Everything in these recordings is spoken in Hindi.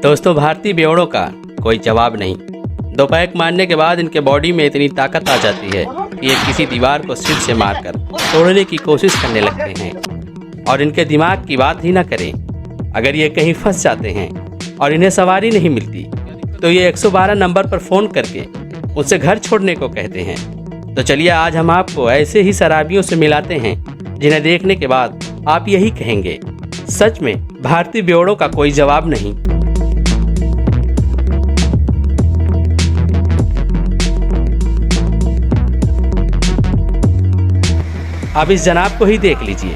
दोस्तों, भारतीय बेवड़ों का कोई जवाब नहीं। दो पैक मारने के बाद इनके बॉडी में इतनी ताकत आ जाती है कि ये किसी दीवार को सिर से मारकर तोड़ने की कोशिश करने लगते हैं। और इनके दिमाग की बात ही ना करें, अगर ये कहीं फंस जाते हैं और इन्हें सवारी नहीं मिलती तो ये 112 नंबर पर फ़ोन करके उनसे घर छोड़ने को कहते हैं। तो चलिए आज हम आपको ऐसे ही शराबियों से मिलाते हैं जिन्हें देखने के बाद आप यही कहेंगे, सच में भारतीय बेवड़ों का कोई जवाब नहीं। अब इस जनाब को ही देख लीजिए।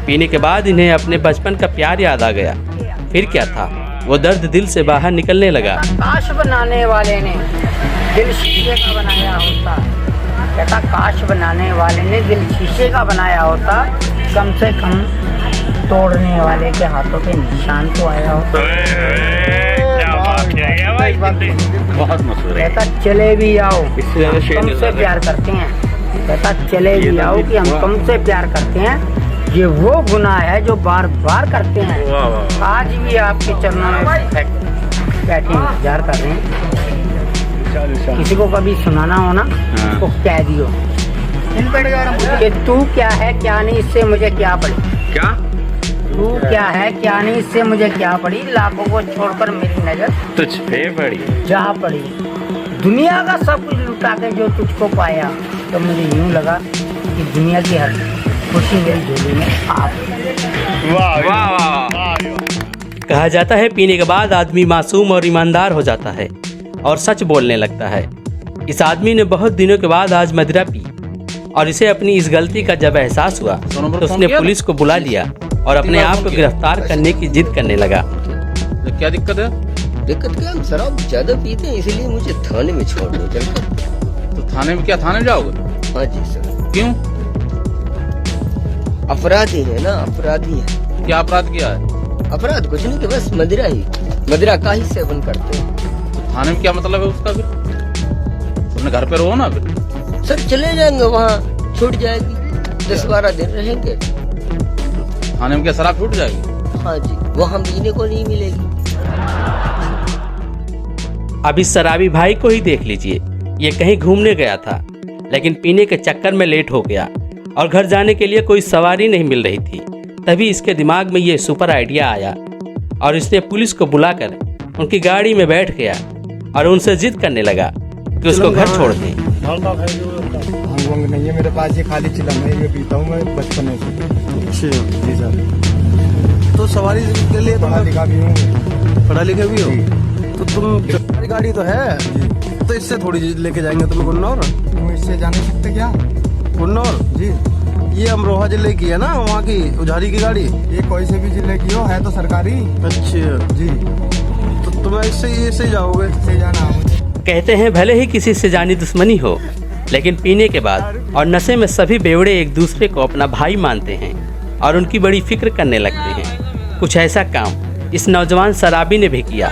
पीने के बाद इन्हें अपने बचपन का प्यार याद आ गया। फिर क्या था, वो दर्द दिल से बाहर निकलने लगा। काश बनाने वाले ने दिल शीशे का बनाया होता, कहता काश बनाने वाले ने दिल शीशे का बनाया होता, कम से कम तोड़ने वाले के हाथों पे निशान तो आया होता। बहुत मशहूर है। कहता चले भी आओ तुमसे प्यार करते हैं, कहता चले भी आओ कि हम तुमसे प्यार करते हैं, ये वो गुनाह है जो बार बार करते हैं। आज भी आपके चरणों में बैठे इंतजार कर रहे हैं। किसी को कभी सुनाना हो ना तो कह दियो कि तू क्या है क्या नहीं, इससे मुझे क्या पड़ी। क्या तू क्या है क्या नहीं, इससे मुझे क्या पड़ी। लाखों को छोड़कर मेरी नजर तुझ पे पड़ी, जा पड़ी। दुनिया का सब कुछ लुटा के जो तुझको पाया, तो मुझे यूं लगा कि दुनिया की हर खुशी मेरी झोली में आ गई। वाह वाह वाह। कहा जाता है पीने के बाद आदमी मासूम और ईमानदार हो जाता है और सच बोलने लगता है। इस आदमी ने बहुत दिनों के बाद आज मदिरा पी और इसे अपनी इस गलती का जब एहसास हुआ तो उसने पुलिस को बुला लिया और अपने आप को गिरफ्तार करने की जिद करने लगा। क्या दिक्कत है? दिक्कत क्या, हम शराब ज्यादा पीते हैं इसलिए मुझे थाने में छोड़ दो चलकर। तो थाने में क्या, थाने में जाओगे? हाँ जी सर। क्यों? अपराधी है ना, अपराधी है। क्या अपराध किया है? अपराध कुछ नहीं कि बस मदिरा का ही सेवन करते हैं। तो थाने में क्या मतलब है उसका? फिर अपने घर पे रहो ना। फिर सर चले जाएंगे, वहाँ छूट जाएगी, 10-12 दिन रहेंगे। थाने में क्या शराब छूट जाएगी? हाँ जी, वो हम पीने को नहीं मिलेगी। अब इस शराबी भाई को ही देख लीजिए। ये कहीं घूमने गया था लेकिन पीने के चक्कर में लेट हो गया और घर जाने के लिए कोई सवारी नहीं मिल रही थी। तभी इसके दिमाग में ये सुपर आइडिया आया और इसने पुलिस को बुलाकर उनकी गाड़ी में बैठ गया और उनसे जिद करने लगा कि उसको घर छोड़ दें। नहीं है मेरे पास, ये खाली चिलम है, ये पीता हूँ मैं बचपन से। जी सर। तो सवारी के लिए पढ़ा लिखा भी हूँ। पढ़ा लिखा भी हो तो तुम, गाड़ी तो है तो इससे थोड़ी लेके जाएंगे तुम्हें गुन्नौर। तुम इससे जा नहीं सकते क्या? गुन्नौर जी, ये अमरोहा जिले की है ना, वहाँ की उजारी की गाड़ी। ये कोई से भी जिले की हो, है तो सरकारी। अच्छा जी, तो तुम्हें इससे जाओगे? इससे जाना। कहते हैं भले ही किसी से जानी दुश्मनी हो, लेकिन पीने के बाद और नशे में सभी बेवड़े एक दूसरे को अपना भाई मानते हैं और उनकी बड़ी फिक्र करने लगते हैं। कुछ ऐसा काम इस नौजवान शराबी ने भी किया।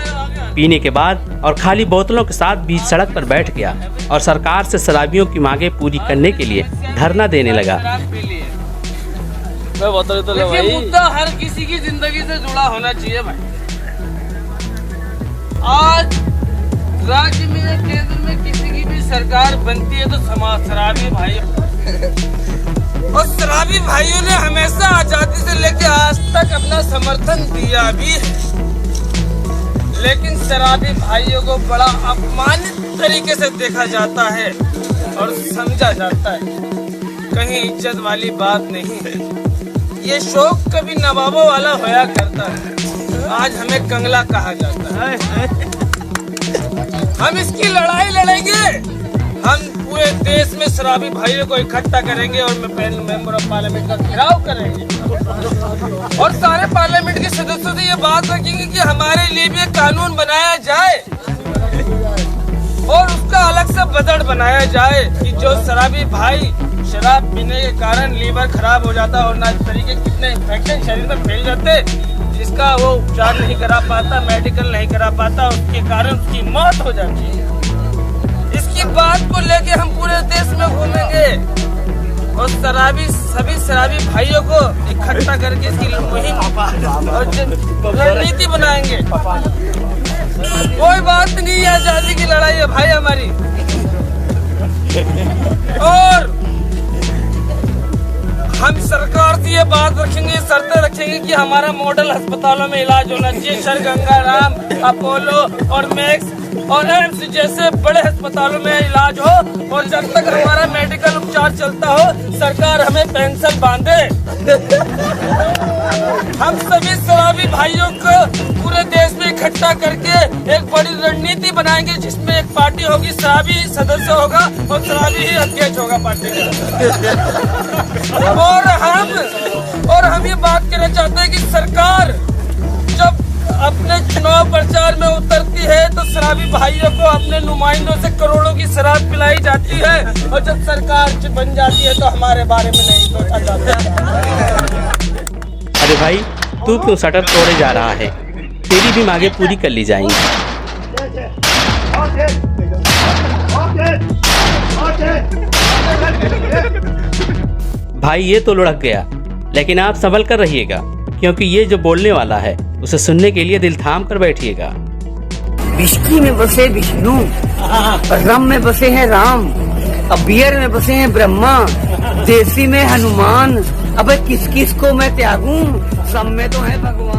पीने के बाद और खाली बोतलों के साथ बीच सड़क पर बैठ गया और सरकार से शराबियों की मांगे पूरी करने के लिए धरना देने लगा। देखिए, मुद्दा हर किसी की जिंदगी से जुड़ा होना चाहिए भाई। आज राज्य में या केंद्र में किसी की भी सरकार बनती है तो समाज शराबी भाई और शराबी भाइयों ने हमेशा आजादी से लेकर आज तक अपना समर्थन दिया भी है, लेकिन शराबी भाइयों को बड़ा अपमानित तरीके से देखा जाता है और समझा जाता है। कहीं इज्जत वाली बात नहीं है। ये शौक कभी नवाबों वाला होया करता है, आज हमें कंगला कहा जाता है। हम इसकी लड़ाई लड़ेंगे। हम पूरे देश में शराबी भाइयों को इकट्ठा करेंगे और मेंबर ऑफ पार्लियामेंट का घेराव करेंगे और सारे पार्लियामेंट के सदस्यों से ये बात रखेंगे कि हमारे लिए भी एक कानून बनाया जाए और उसका अलग से बजट बनाया जाए कि जो शराबी भाई शराब पीने के कारण लीवर खराब हो जाता और ना तरीके कितने इन्फेक्शन शरीर में फैल जाते, जिसका वो उपचार नहीं करा पाता, मेडिकल नहीं करा पाता, उसके कारण उसकी मौत हो जाती है। इसकी बात को लेके हम पूरे देश में घूमेंगे और सभी शराबी भाइयों को इकट्ठा करके इसकी मुहिम और रणनीति बनाएंगे। कोई बात नहीं है, आजादी की लड़ाई है भाई हमारी। और हम सरकार से ये बात रखेंगे, शर्तें रखेंगे कि हमारा मॉडल अस्पतालों में इलाज होना चाहिए, सर गंगाराम, अपोलो और मैक्स और एम्स जैसे बड़े अस्पतालों में इलाज हो। और जब तक हमारा मेडिकल उपचार चलता हो, सरकार हमें पेंशन बांधे। हम सभी शराबी भाइयों को पूरे देश में इकट्ठा करके एक बड़ी रणनीति बनाएंगे, जिसमें एक पार्टी होगी, शराबी सदस्य होगा और शराबी ही अध्यक्ष होगा पार्टी का। और हम ये बात कहना चाहते हैं कि सरकार जब अपने चुनाव प्रचार में उतरती है तो शराबी भाइयों को अपने नुमाइंदों से करोड़ों की शराब पिलाई जाती है, और जब सरकार बन जाती है तो हमारे बारे में नहीं सोचा जाता। अरे भाई, तू क्यों शटर तोड़े जा रहा है? तेरी भी मांगे पूरी कर ली जाएंगी। भाई ये तो लुढ़क गया, लेकिन आप संभल कर रहिएगा, क्योंकि ये जो बोलने वाला है उसे सुनने के लिए दिल थाम कर बैठिएगा। विस्की में बसे विष्णु, रम में बसे हैं राम, अब बियर में बसे हैं ब्रह्मा, देसी में हनुमान। अब किस किस को मैं त्यागूं, सब में तो है भगवान।